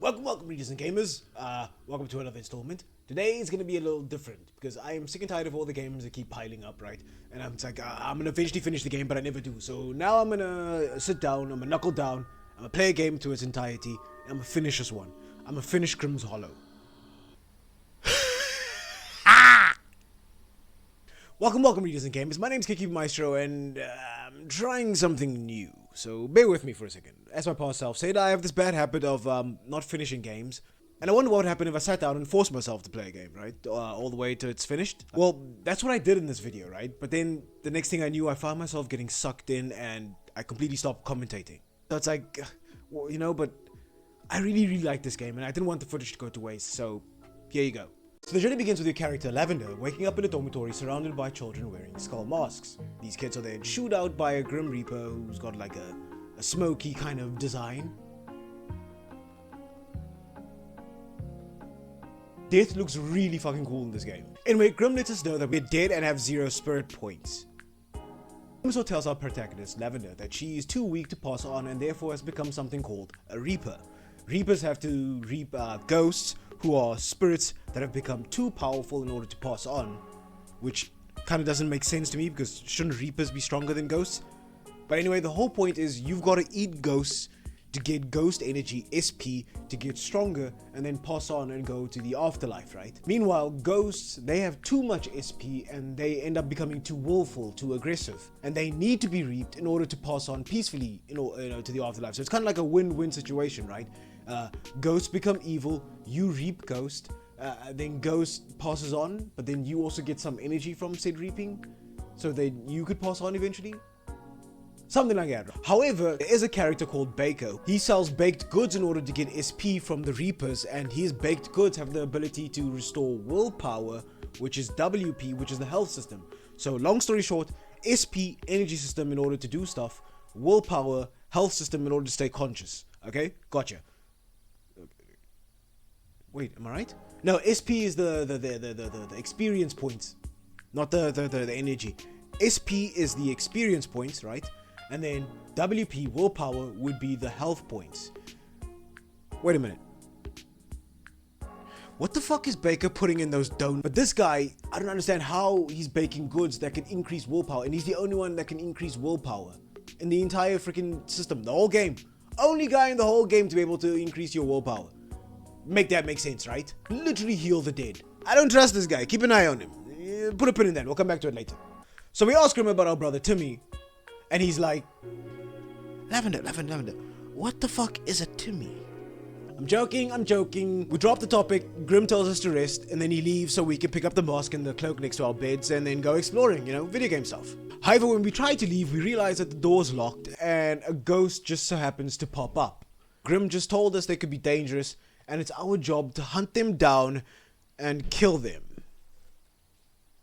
Welcome, readers and gamers. Welcome to another installment. Today is going to be a little different because I am sick and tired of all the games that keep piling up, right? And I'm like, I'm going to eventually finish the game, but I never do. So now I'm going to sit down, I'm going to knuckle down, I'm going to play a game to its entirety, and I'm going to finish this one. I'm going to finish Grimm's Hollow. Welcome, readers and gamers. My name's Kiki Maestro, and I'm trying something new. So bear with me for a second. As my past self said, I have this bad habit of not finishing games. And I wonder what would happen if I sat down and forced myself to play a game, right? All the way till it's finished. Well, that's what I did in this video, right? But then the next thing I knew, I found myself getting sucked in and I completely stopped commentating. So it's like, well, but I really like this game and I didn't want the footage to go to waste. So here you go. So the journey begins with your character Lavender waking up in a dormitory surrounded by children wearing skull masks. These kids are then shooed out by a Grim Reaper who's got like a smoky kind of design. Death looks really fucking cool in this game. Anyway, Grimm lets us know that we're dead and have 0 spirit points. Grimm also tells our protagonist Lavender that she is too weak to pass on and therefore has become something called a Reaper. Reapers have to reap ghosts who are spirits that have become too powerful in order to pass on, which kind of doesn't make sense to me because shouldn't Reapers be stronger than ghosts? But anyway, the whole point is you've got to eat ghosts to get ghost energy, SP, to get stronger and then pass on and go to the afterlife, right? Meanwhile, ghosts, they have too much SP and they end up becoming too willful, too aggressive, and they need to be reaped in order to pass on peacefully to the afterlife. So it's kind of like a win-win situation, right? Ghosts become evil, you reap ghost, then ghost passes on, but then you also get some energy from said reaping, so then you could pass on eventually. Something like that. However, there is a character called Baker. He sells baked goods in order to get SP from the Reapers, and his baked goods have the ability to restore willpower, which is WP, which is the health system. So long story short, SP, energy system in order to do stuff, willpower, health system in order to stay conscious. Okay? Gotcha. Wait, am I right? No, SP is the experience points, not the energy. SP is the experience points, right? And then WP, willpower, would be the health points. Wait a minute. What the fuck is Baker putting in those donuts? But this guy, I don't understand how he's baking goods that can increase willpower, and he's the only one that can increase willpower in the entire freaking system, the whole game. Only guy in the whole game to be able to increase your willpower. Make that make sense, right? Literally heal the dead. I don't trust this guy. Keep an eye on him. Put a pin in that. We'll come back to it later. So we ask him about our brother Timmy, and he's like, Lavender, what the fuck is a Timmy? I'm joking. We drop the topic, Grimm tells us to rest, and then he leaves so we can pick up the mask and the cloak next to our beds and then go exploring, video game stuff. However, when we try to leave, we realize that the door's locked and a ghost just so happens to pop up. Grimm just told us they could be dangerous, and it's our job to hunt them down and kill them.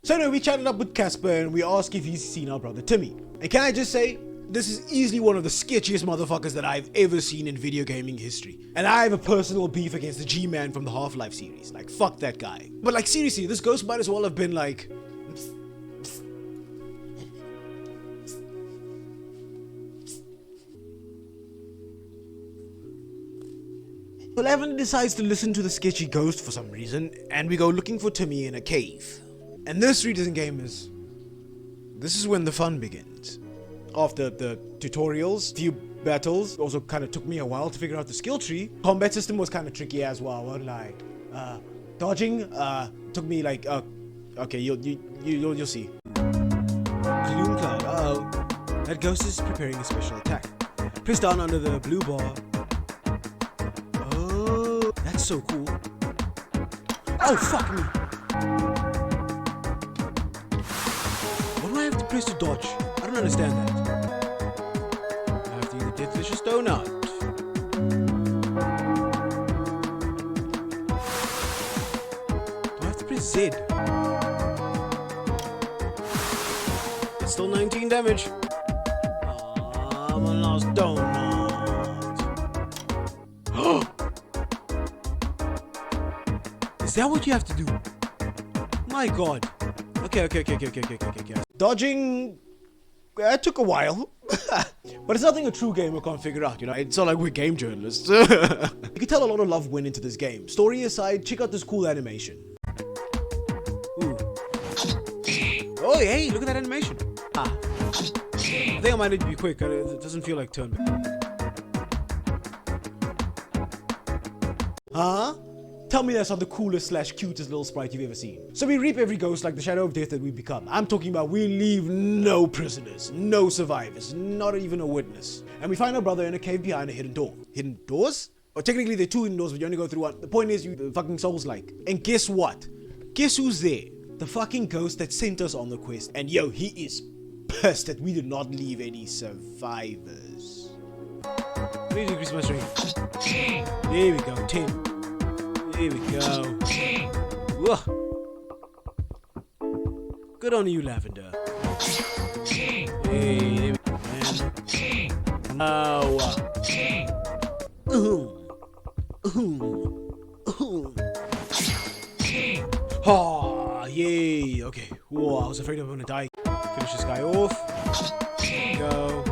So anyway, we chatted up with Casper and we asked if he's seen our brother Timmy. And can I just say, this is easily one of the sketchiest motherfuckers that I've ever seen in video gaming history. And I have a personal beef against the G-Man from the Half-Life series. Like, fuck that guy. But like, seriously, this ghost might as well have been like... Well, Evan decides to listen to the sketchy ghost for some reason, and we go looking for Timmy in a cave. And this, readers and gamers, this is when the fun begins. After the tutorials, few battles, also kind of took me a while to figure out the skill tree. Combat system was kind of tricky as well, I won't lie. Dodging, took me like, okay, you'll see. Gloom cloud, uh-oh. That ghost is preparing a special attack. Press down under the blue bar. Oh, that's so cool. Oh, fuck me. I have to press to dodge. I don't understand that. I have to either Death Vicious Stone out. Do I have to press Z? It's still 19 damage. I'm a lost donut. Is that what you have to do? My god. Okay. Dodging It took a while. But it's nothing a true gamer can't figure out, you know? It's not like we're game journalists. You can tell a lot of love went into this game. Story aside, check out this cool animation. Ooh. Oh, hey, look at that animation. I think I might need to be quick. It doesn't feel like turn back. Huh? Tell me that's not the coolest / cutest little sprite you've ever seen. So we reap every ghost like the shadow of death that we become. I'm talking about we leave no prisoners, no survivors, not even a witness. And we find our brother in a cave behind a hidden door. Hidden doors? Or technically they're 2 hidden doors, but you only go through one. The point is you fucking souls-like. And guess what? Guess who's there? The fucking ghost that sent us on the quest. And yo, he is pissed that we did not leave any survivors. Let me increase my strength. There we go, 10. Here we go. Whoa. Good on you, Lavender. Hey, there we go, man. Oh, yay. Okay. Whoa, I was afraid I was gonna die. Finish this guy off. There we go.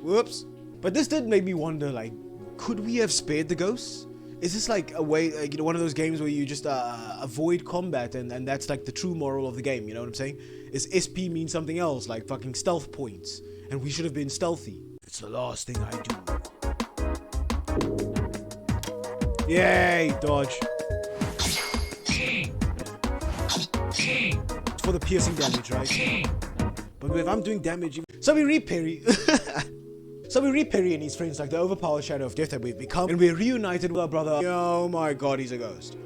Whoops. But this did make me wonder, like, could we have spared the ghosts? Is this like a way, like, you know, one of those games where you just avoid combat and that's like the true moral of the game, you know what I'm saying? Is SP mean something else, like fucking stealth points, and we should have been stealthy. It's the last thing I do. Yay, dodge. It's for the piercing damage, right? But if I'm doing damage, so we reparry. So we reap Perry and his friends like the overpowered shadow of death that we've become, and we're reunited with our brother. Oh my god, he's a ghost.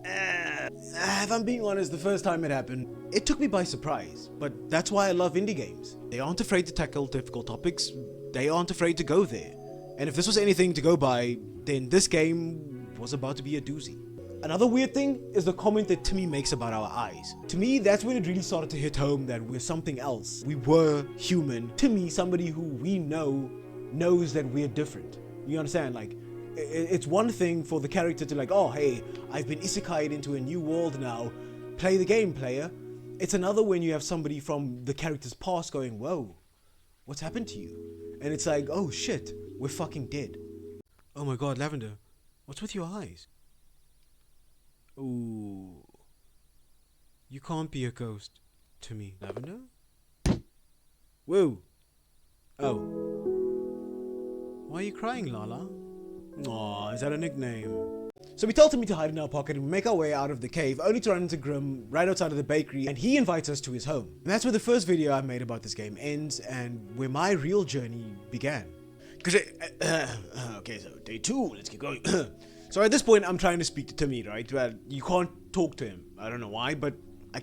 If I'm being honest, the first time it happened, it took me by surprise. But that's why I love indie games. They aren't afraid to tackle difficult topics. They aren't afraid to go there. And if this was anything to go by, then this game was about to be a doozy. Another weird thing is the comment that Timmy makes about our eyes. To me, that's when it really started to hit home that we're something else. We were human. Timmy, somebody who we know, knows that we're different. You understand? Like, it's one thing for the character to like, oh hey, I've been isekai'd into a new world now, play the game, player. It's another when you have somebody from the character's past going, whoa, what's happened to you? And it's like, oh shit, we're fucking dead. Oh my god, Lavender, what's with your eyes? Ooh, you can't be a ghost to me, Lavender. Whoa. Oh. Why are you crying, Lala? Aw, is that a nickname? So we tell Timmy to hide in our pocket and we make our way out of the cave, only to run into Grimm right outside of the bakery, and he invites us to his home. And that's where the first video I made about this game ends, and where my real journey began. Okay, so day 2, let's keep going. So at this point, I'm trying to speak to Timmy, right? Well, you can't talk to him. I don't know why, but I,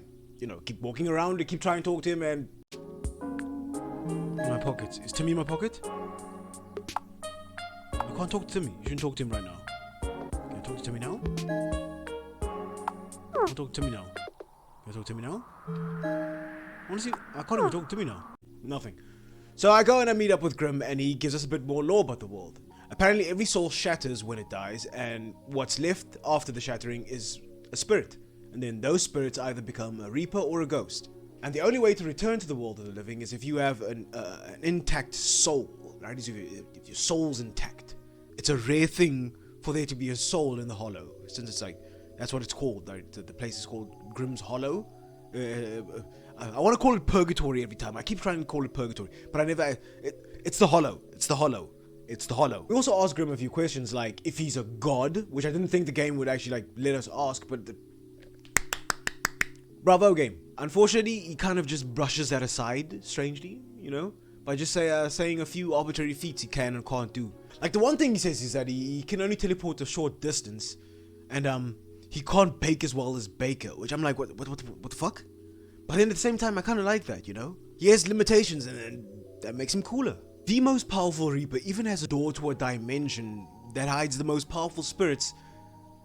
keep walking around and keep trying to talk to him, and... In my pockets. Is Timmy in my pocket? I can't talk to Timmy. You shouldn't talk to him right now. Can I talk to Timmy now? I can't talk to Timmy now. Can I talk to Timmy now? Honestly, I can't even talk to Timmy now. Nothing. So I go and I meet up with Grimm, and he gives us a bit more lore about the world. Apparently every soul shatters when it dies, and what's left after the shattering is a spirit. And then those spirits either become a reaper or a ghost. And the only way to return to the world of the living is if you have an intact soul, right? If your soul's intact. It's a rare thing for there to be a soul in the hollow, since it's like, that's what it's called, right? The place is called Grimm's Hollow. I want to call it Purgatory every time. I keep trying to call it Purgatory, but I never, it's the Hollow. It's the Hollow. It's the Hollow. We also asked Grimm a few questions, like if he's a god, which I didn't think the game would actually like let us ask, but bravo game. Unfortunately, he kind of just brushes that aside, strangely, by just saying a few arbitrary feats he can and can't do. Like the one thing he says is that he can only teleport a short distance, and he can't bake as well as Baker, which I'm like, what the fuck? But then at the same time, I kind of like that, He has limitations, and that makes him cooler. The most powerful Reaper even has a door to a dimension that hides the most powerful spirits,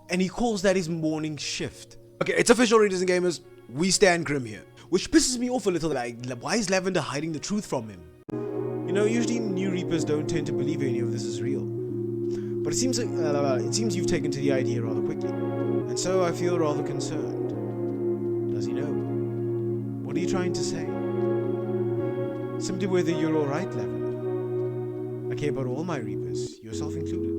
and he calls that his morning shift. Okay, it's official, readers and gamers. We stand Grimm here, which pisses me off a little. Like, why is Lavender hiding the truth from him? Usually new Reapers don't tend to believe any of this is real, but it seems you've taken to the idea rather quickly, and so I feel rather concerned. Does he know? What are you trying to say? Simply whether you're alright, Lavender. I care about all my Reapers, yourself included.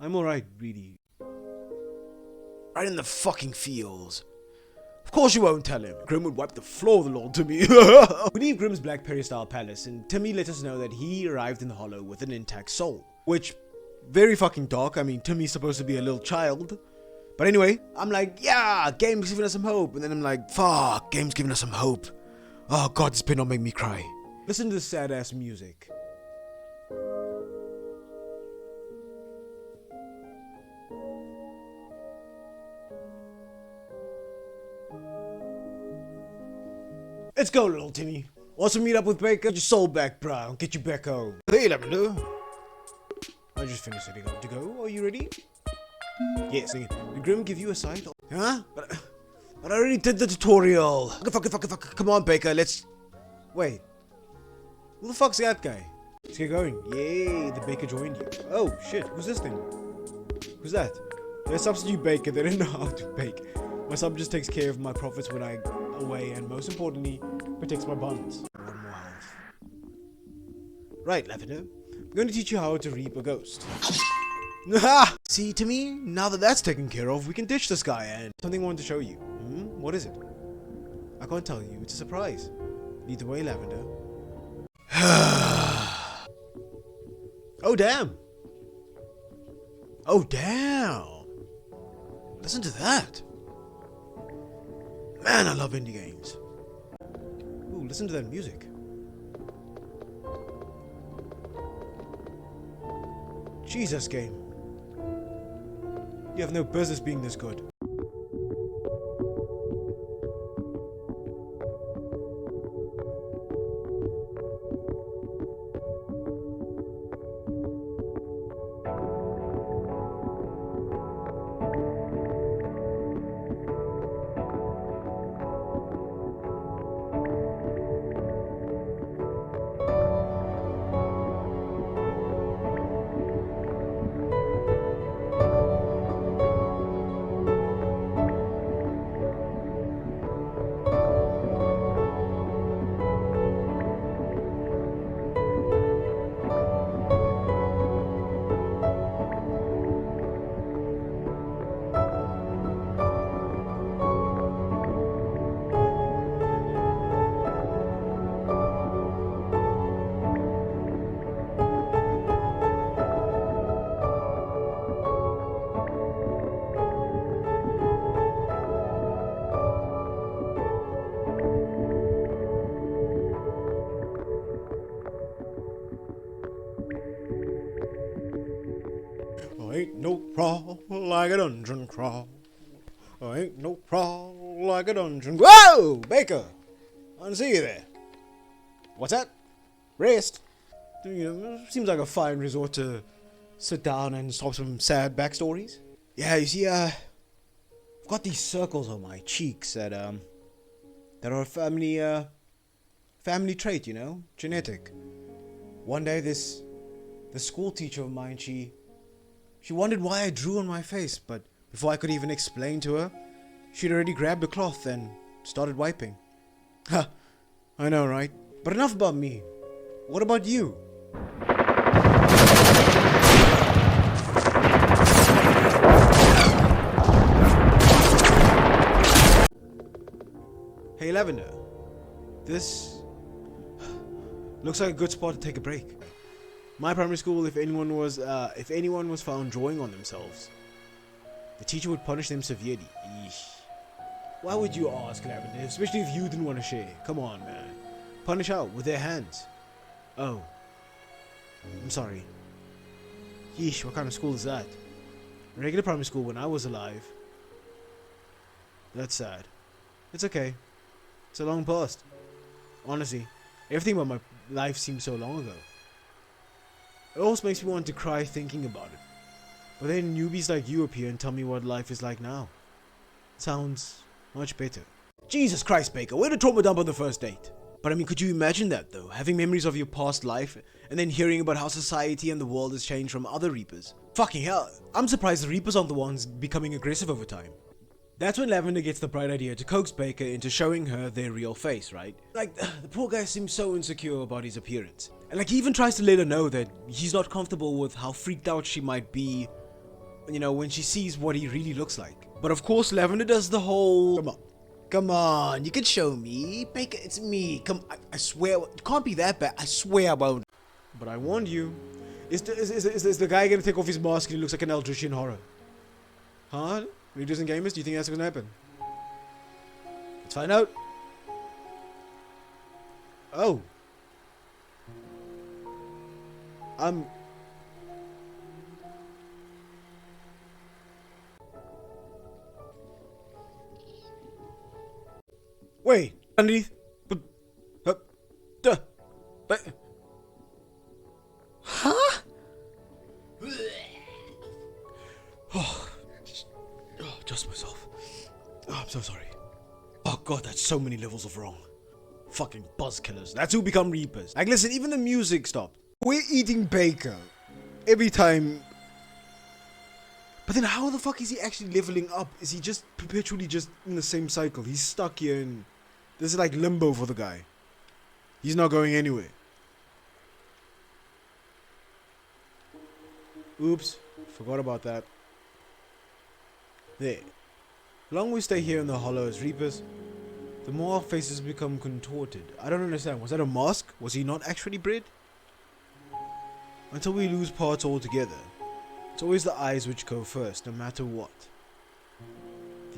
I'm alright, really. Right in the fucking feels. Of course you won't tell him. Grimm would wipe the floor with the Lord Timmy. We leave Grimm's Black Peristyle Palace, and Timmy let us know that he arrived in the Hollow with an intact soul. Which, very fucking dark. I mean, Timmy's supposed to be a little child. But anyway, I'm like, yeah, game's giving us some hope. And then I'm like, fuck, game's giving us some hope. Oh god, this better not make me cry. Listen to this sad ass music. Let's go, little Timmy. Want to meet up with Baker? Get your soul back, bro. I'll get you back home. Hey, Lavender. I just finished setting up to go. Are you ready? Yes. Did Grimm give you a sight? Huh? But I already did the tutorial. Fuck. Come on, Baker. Let's... Wait. Who the fuck's that guy? Let's get going. Yay, the Baker joined you. Oh, shit. Who's this thing? Who's that? They're substitute baker. They don't know how to bake. My sub just takes care of my profits when I away, and most importantly, protects my bonds. One more health. Right, Lavender. I'm going to teach you how to reap a ghost. See, to me, now that that's taken care of, we can ditch this guy and... Something I wanted to show you. What is it? I can't tell you. It's a surprise. Lead the way, Lavender. Oh, damn. Oh, damn. Listen to that. Man, I love indie games. Ooh, listen to that music. Jesus, game. You have no business being this good. Ain't no crawl like a dungeon crawl. Ain't no crawl like a dungeon. Whoa, Baker! I didn't see you there. What's that? Rest. Seems like a fine resort to sit down and stop some sad backstories. Yeah, you see, I've got these circles on my cheeks that are a family trait, you know, genetic. One day, the school teacher of mine, she wondered why I drew on my face, but before I could even explain to her, she'd already grabbed a cloth and started wiping. Ha! I know, right? But enough about me. What about you? Hey, Lavender. This looks like a good spot to take a break. My primary school, if anyone was found drawing on themselves, the teacher would punish them severely. Eesh. Why would you ask, Lavender? Especially if you didn't want to share. Come on, man. Punish out with their hands. Oh. I'm sorry. Yeesh, what kind of school is that? Regular primary school when I was alive. That's sad. It's okay. It's a long past. Honestly, everything about my life seems so long ago. It almost makes me want to cry thinking about it. But then newbies like you appear and tell me what life is like now. Sounds much better. Jesus Christ, Baker, way to trauma dump on the first date. But I mean, could you imagine that though? Having memories of your past life and then hearing about how society and the world has changed from other Reapers. Fucking hell, I'm surprised the Reapers aren't the ones becoming aggressive over time. That's when Lavender gets the bright idea to coax Baker into showing her their real face, right? Like, the poor guy seems so insecure about his appearance. And like, he even tries to let her know that he's not comfortable with how freaked out she might be, you know, when she sees what he really looks like. But of course, Lavender does the whole, come on, you can show me. Baker, it's me. I swear, it can't be that bad. I swear I won't. But I warned you. Is the guy gonna take off his mask and he looks like an Eldritchian horror? Huh? Readers and gamers, do you think that's gonna happen? Let's find out. Oh. Wait, underneath. Huh? Just myself. Oh, I'm so sorry. Oh god, that's so many levels of wrong. Fucking buzz killers. That's who become Reapers. Like, listen, even the music stopped. We're eating Baker every time. But then how the fuck is he actually leveling up? Is he just perpetually just in the same cycle? He's stuck here and this is like limbo for the guy. He's not going anywhere. Oops, forgot about that. There. The longer we stay here in the hollow as Reapers, the more our faces become contorted. I don't understand. Was that a mask? Was he not actually bred? Until we lose parts altogether. It's always the eyes which go first, no matter what.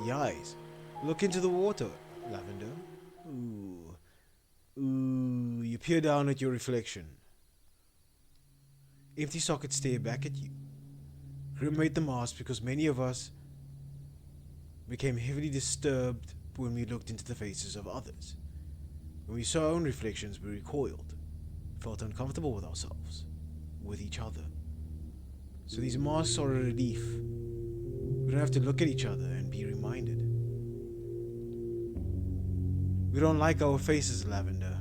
The eyes. Look into the water, Lavender. Ooh. Ooh, you peer down at your reflection. Empty sockets stare back at you. Grimm made the mask because many of us became heavily disturbed when we looked into the faces of others. When we saw our own reflections, we recoiled, felt uncomfortable with ourselves, with each other. So these masks are a relief. We don't have to look at each other and be reminded. We don't like our faces, Lavender.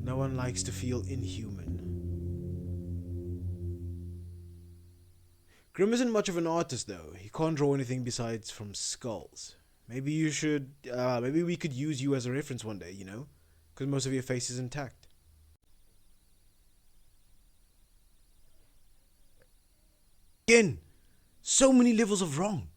No one likes to feel inhuman. Grimm isn't much of an artist though. He can't draw anything besides from skulls. Maybe we could use you as a reference one day, you know? Because most of your face is intact. Again, so many levels of wrong.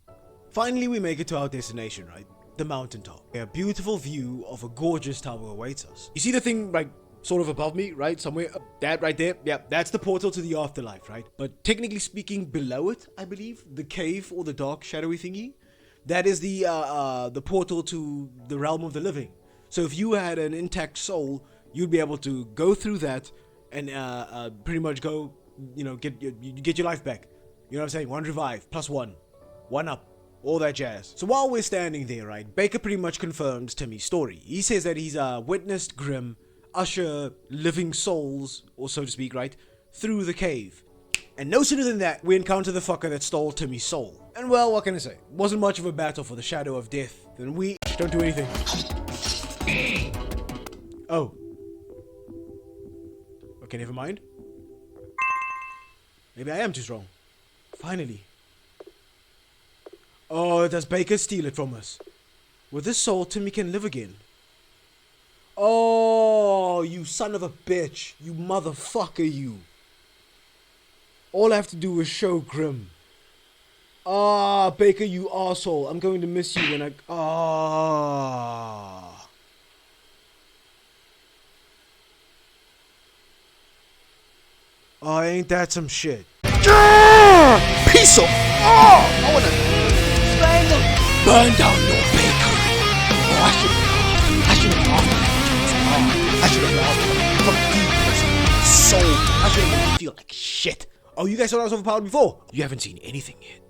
Finally we make it to our destination, right? The mountaintop. A beautiful view of a gorgeous tower awaits us. You see the thing like sort of above me, right? Somewhere, that right there. Yeah, that's the portal to the afterlife, right? But technically speaking, below it, I believe, the cave or the dark shadowy thingy, that is the portal to the realm of the living. So if you had an intact soul, you'd be able to go through that and pretty much go, you know, get your life back. You know what I'm saying? 1 revive, +1, 1 up, all that jazz. So while we're standing there, right, Baker pretty much confirms Timmy's story. He says that he's witnessed Grimm usher living souls, or so to speak, right, through the cave. And no sooner than that, we encounter the fucker that stole Timmy's soul. And well, what can I say? Wasn't much of a battle for the shadow of death. Then we don't do anything. Oh. Okay, never mind. Maybe I am too strong. Finally. Oh, does Baker steal it from us? With this soul, Timmy can live again. Oh, you son of a bitch. You motherfucker, you. All I have to do is show Grimm. Ah, Baker, you arsehole. I'm going to miss you when I... Ah. Oh, ain't that some shit? Piece of... Oh, I wanna... Strangle. Burn down your bakery. Oh, I should have laughed from deep inside my soul. I should have made you feel like shit. Oh, you guys thought I was overpowered before? You haven't seen anything yet.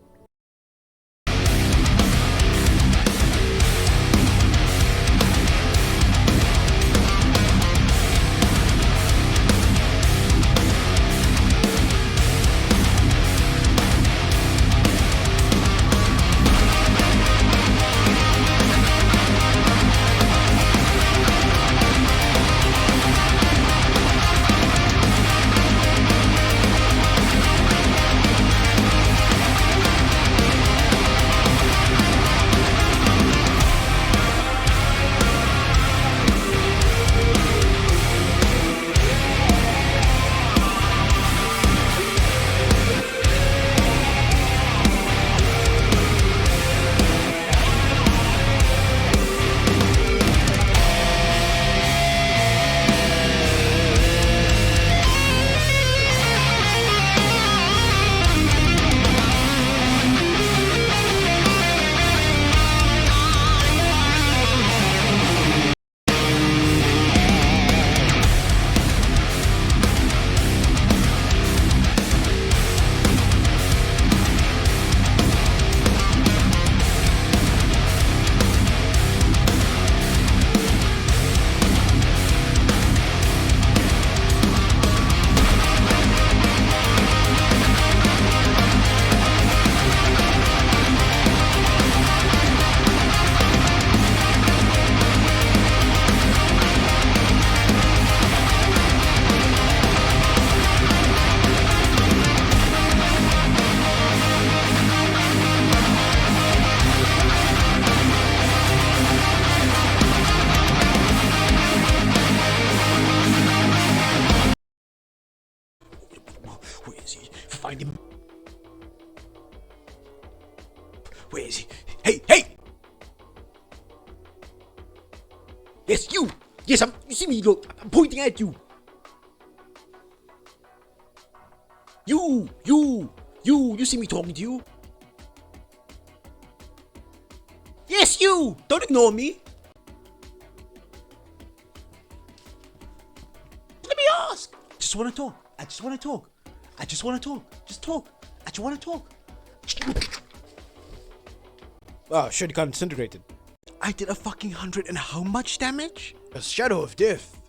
Where is he? Find him. Where is he? Hey, hey! Yes, you! Yes, you see me, look, I'm pointing at you! You see me talking to you? Yes, you! Don't ignore me! Let me ask! I just wanna talk. I just wanna talk. I just wanna talk. Just talk. I just wanna talk. Oh, shit, got disintegrated. I did a fucking 100 and how much damage? A shadow of death.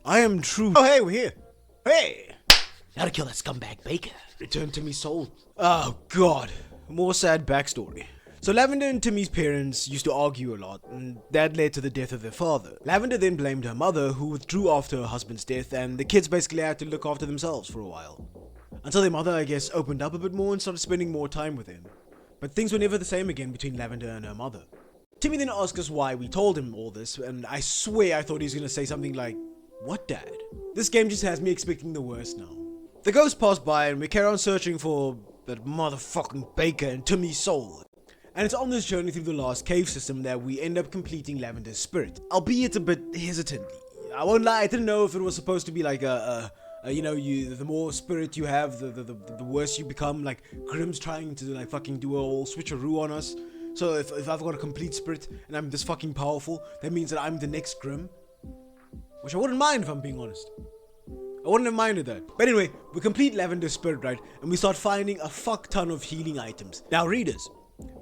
I am true. Oh, hey, we're here. Hey! Gotta kill that scumbag Baker. Return Timmy's soul. Oh, God. More sad backstory. So Lavender and Timmy's parents used to argue a lot, and that led to the death of their father. Lavender then blamed her mother, who withdrew after her husband's death, and the kids basically had to look after themselves for a while. Until their mother, I guess, opened up a bit more and started spending more time with him. But things were never the same again between Lavender and her mother. Timmy then asked us why we told him all this, and I swear I thought he was gonna say something like, "What, Dad?" This game just has me expecting the worst now. The ghost passed by and we carry on searching for that motherfucking Baker and Timmy's soul. And it's on this journey through the last cave system that we end up completing Lavender's spirit, albeit a bit hesitantly. I won't lie, I didn't know if it was supposed to be like the more spirit you have, the worse you become. Like Grimm's trying to like fucking do a whole switcheroo on us. So if I've got a complete spirit and I'm this fucking powerful, that means that I'm the next Grimm. Which I wouldn't mind if I'm being honest. I wouldn't have minded that. But anyway, we complete Lavender's spirit, right? And we start finding a fuck ton of healing items. Now readers,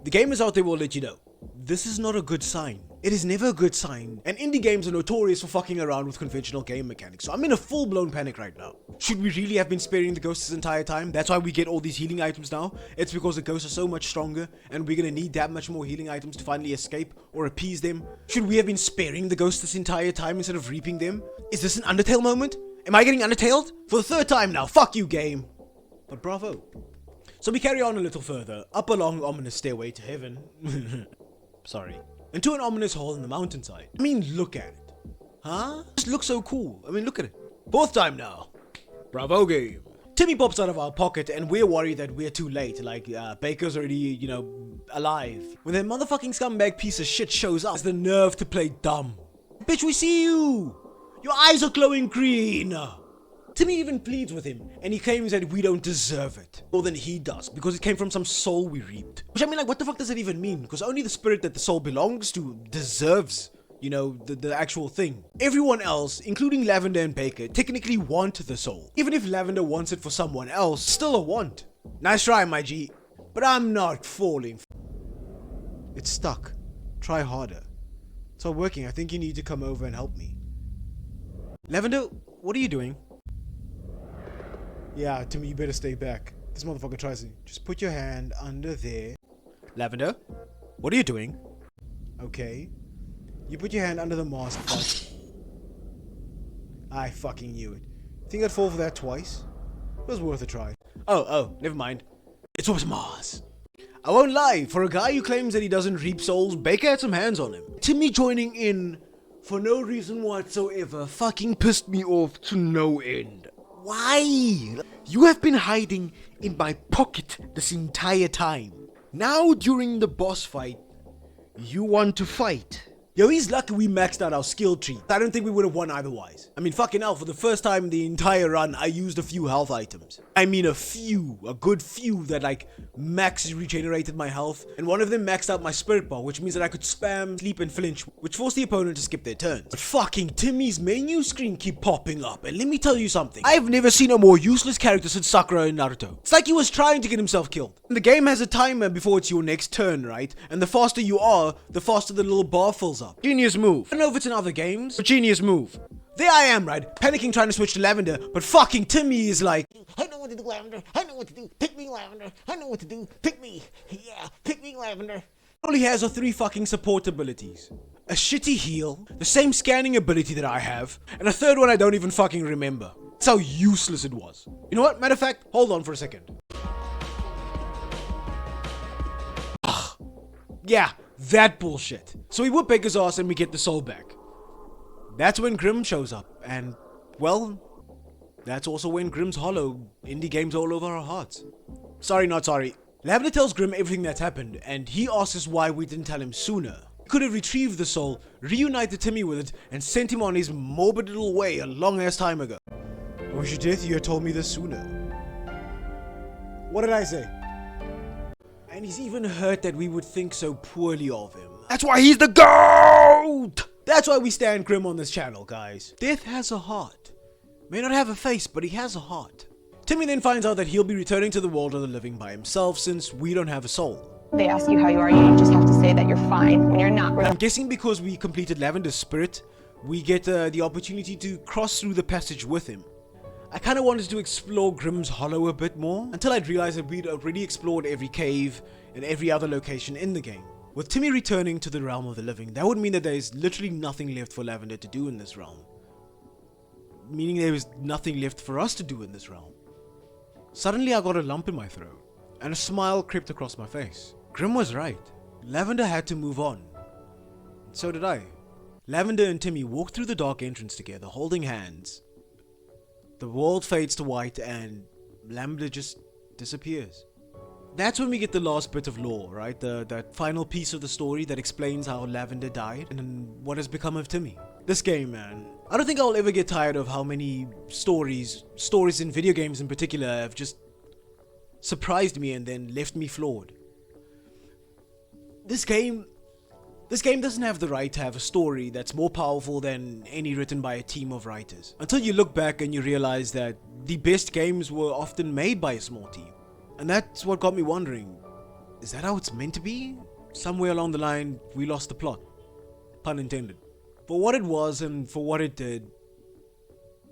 the gamers out there will let you know, this is not a good sign. It is never a good sign. And indie games are notorious for fucking around with conventional game mechanics. So I'm in a full-blown panic right now. Should we really have been sparing the ghosts this entire time? That's why we get all these healing items now. It's because the ghosts are so much stronger and we're gonna need that much more healing items to finally escape or appease them. Should we have been sparing the ghosts this entire time instead of reaping them? Is this an Undertale moment? Am I getting Undertaled? For the third time now, fuck you game. But bravo. So we carry on a little further, up a long ominous stairway to heaven. Sorry. Into an ominous hole in the mountainside. I mean, look at it. Huh? It just looks so cool. I mean, look at it. Fourth time now. Bravo game. Timmy pops out of our pocket and we're worried that we're too late. Like, Baker's already, alive. When that motherfucking scumbag piece of shit shows up, has the nerve to play dumb. Bitch, we see you! Your eyes are glowing green! Timmy even pleads with him, and he claims that we don't deserve it. More than he does, because it came from some soul we reaped. Which I mean, like, what the fuck does that even mean? Because only the spirit that the soul belongs to deserves, the actual thing. Everyone else, including Lavender and Baker, technically want the soul. Even if Lavender wants it for someone else, still a want. Nice try, my G. But I'm not falling. It's stuck. Try harder. It's not working. I think you need to come over and help me. Lavender, what are you doing? Yeah, Timmy, you better stay back. This motherfucker tries to just put your hand under there. Lavender, what are you doing? Okay. You put your hand under the mask, but I fucking knew it. Think I'd fall for that twice? It was worth a try. Oh, never mind. It was Mars. I won't lie, for a guy who claims that he doesn't reap souls, Baker had some hands on him. Timmy joining in for no reason whatsoever fucking pissed me off to no end. Why? You have been hiding in my pocket this entire time. Now during the boss fight, you want to fight. Yo, he's lucky we maxed out our skill tree. I don't think we would have won otherwise. I mean, fucking hell, for the first time in the entire run, I used a few health items. I mean a good few that like max regenerated my health. And one of them maxed out my spirit bar, which means that I could spam, sleep and flinch, which forced the opponent to skip their turns. But fucking Timmy's menu screen keep popping up. And let me tell you something. I've never seen a more useless character since Sakura in Naruto. It's like he was trying to get himself killed. And the game has a timer before it's your next turn, right? And the faster you are, the faster the little bar fills up. Genius move. I don't know if it's in other games, but genius move. There I am, right? Panicking trying to switch to Lavender, but fucking Timmy is like, I know what to do, Lavender. I know what to do. Pick me, Lavender. I know what to do. Pick me. Yeah, pick me, Lavender. All he has are 3 fucking support abilities. A shitty heal, the same scanning ability that I have, and a third one I don't even fucking remember. That's how useless it was. You know what? Matter of fact, hold on for a second. Yeah, that bullshit. So we whoop Baker's ass and we get the soul back. That's when Grimm shows up, and, well, That's also when Grimm's Hollow, indie games all over our hearts. Sorry, not sorry. Lavender tells Grimm everything that's happened, and he asks us why we didn't tell him sooner. We could have retrieved the soul, reunited Timmy with it, and sent him on his morbid little way a long ass time ago. I wish to death you had told me this sooner. What did I say? And he's even hurt that we would think so poorly of him. That's why he's the GOAT! That's why we stand Grimm on this channel, guys. Death has a heart. May not have a face, but he has a heart. Timmy then finds out that he'll be returning to the world of the living by himself since we don't have a soul. They ask you how you are, you just have to say that you're fine when you're not really. I'm guessing because we completed Lavender's spirit, we get the opportunity to cross through the passage with him. I kind of wanted to explore Grimm's Hollow a bit more, until I'd realized that we'd already explored every cave and every other location in the game. With Timmy returning to the realm of the living, that would mean that there's literally nothing left for Lavender to do in this realm. Meaning there was nothing left for us to do in this realm. Suddenly I got a lump in my throat, and a smile crept across my face. Grimm was right. Lavender had to move on. And so did I. Lavender and Timmy walked through the dark entrance together, holding hands. The world fades to white and Lavender just disappears. That's when we get the last bit of lore, right? That final piece of the story that explains how Lavender died and what has become of Timmy. This game, man. I don't think I'll ever get tired of how many stories in video games in particular, have just surprised me and then left me floored. This game doesn't have the right to have a story that's more powerful than any written by a team of writers. Until you look back and you realize that the best games were often made by a small team. And that's what got me wondering, is that how it's meant to be? Somewhere along the line, we lost the plot. Pun intended. For what it was and for what it did,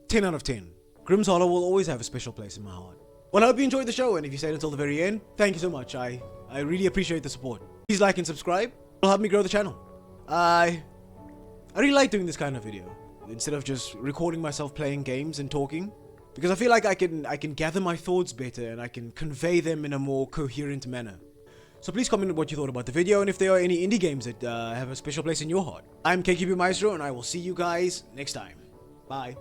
10 out of 10. Grimm's Hollow will always have a special place in my heart. Well, I hope you enjoyed the show, and if you stayed until the very end, thank you so much. I really appreciate the support. Please like and subscribe. It'll help me grow the channel. I really like doing this kind of video, instead of just recording myself playing games and talking, because I feel like I can gather my thoughts better and I can convey them in a more coherent manner. So please comment what you thought about the video and if there are any indie games that have a special place in your heart. I'm KKB Maestro and I will see you guys next time. Bye.